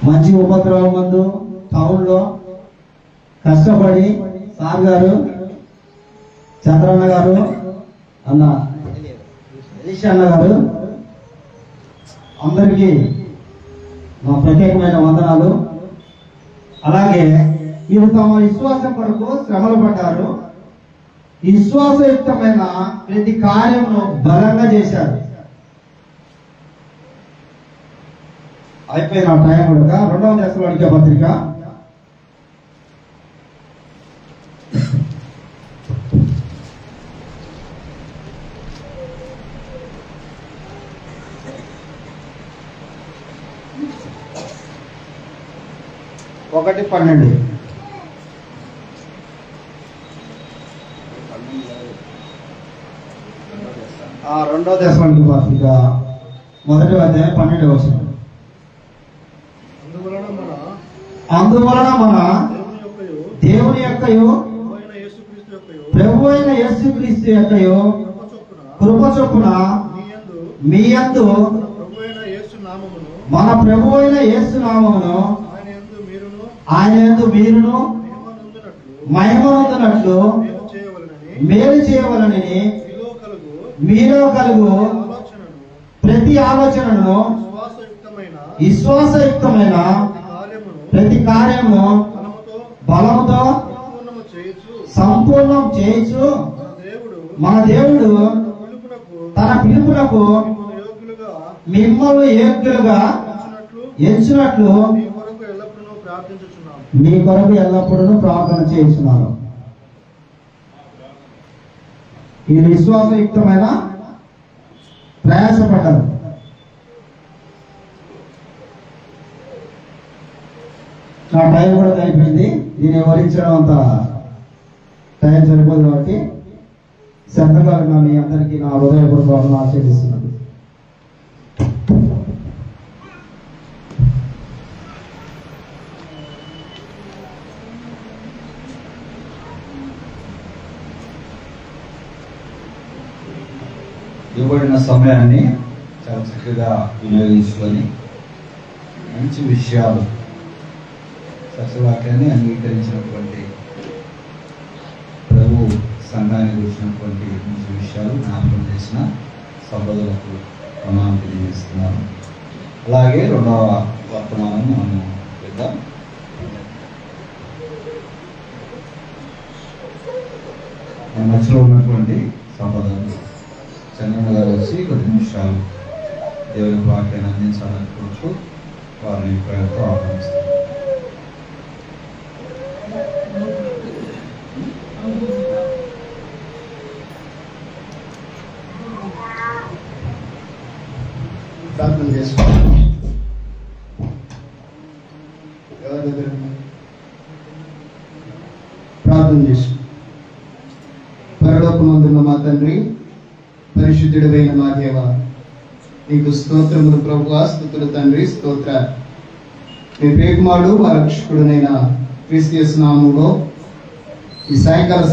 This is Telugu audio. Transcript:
మంచి ఉపద్రవం మందు టౌన్లో కష్టపడి సార్ గారు, చంద్రన్న గారు, అన్న ఎలీషా అన్న గారు అందరికీ మా ప్రత్యేకమైన వందనాలు. అలాగే వీరు తమ విశ్వాసం కొరకు శ్రమలు పడ్డారు. ఈ విశ్వాసయుక్తమైన ప్రతి కార్యమును బలంగా చేశారు. అయిపోయిన టైం కూడా 2వ దశలోనికే పత్రిక 1:12. ఆ 2వ దశలోనికే పత్రిక 1వ అధ్యాయం 12వ వచనం. అందువలన మన దేవుని యొక్కయు ప్రభువైన యేసుక్రీస్తు యొక్కయు కృప చొప్పున మీ యందు మన ప్రభువైన యేసు నామమును ఆయన యందు మీరును మహిమనొందునట్లు మేలు చేయవలనని మీలో కలుగు ప్రతి ఆలోచనను విశ్వాసయుక్తమైన ప్రతి కార్యము బలముతో సంపూర్ణం చేయొచ్చు. మన దేవుడు తన పిలుపునకు మిమ్మల్ని యోగ్యులుగా ఎంచినట్లు మీ కొరకు ఎల్లప్పుడూ ప్రార్థన చేస్తున్నాను. ఈ విశ్వాసయుక్తమైన ప్రయాసపడ్డారు. నా టైం కూడా అయిపోయింది. దీన్ని వివరించడం అంత టైం సరిపోదు కాబట్టి శ్రద్ధగా మీ అందరికీ నా హృదయపూర్వకంగా ఆశీర్వదిస్తున్నాను. ఇవ్వబడిన సమయాన్ని చాలా చక్కగా వినియోగించుకొని మంచి విషయాలు సత్యవాక్యాన్ని అంగీకరించినటువంటి ప్రభు సంఘాన్ని గురించినటువంటి మంచి విషయాలు జ్ఞాపకం చేసిన సభ్యులకు ప్రణామం తెలియజేస్తున్నాను. అలాగే 2వ వర్తమానం మనము విద్దాం. మన మధ్యలో ఉన్నటువంటి సంపదలు చంద్రన్న గారు వచ్చి కొద్ది నిమిషాలు దేవుని వాక్యాన్ని అందించాలనుకుంటూ వారిని ప్రేమతో ఆహ్వానిస్తారు. ప్రార్థన చేసుకోండి. ప్రార్థన చేసుకో. పరలోకమందున్న మా తండ్రి, పరిశుద్ధుడైన మా దేవ, నీకు స్తోత్రములు ప్రభువా, స్తుతులు తండ్రి, స్తోత్ర. మీ ప్రియకుమారుడు మా రక్షకుడునైన క్రీస్తు యేసు నామములో ఈ సాయంకాల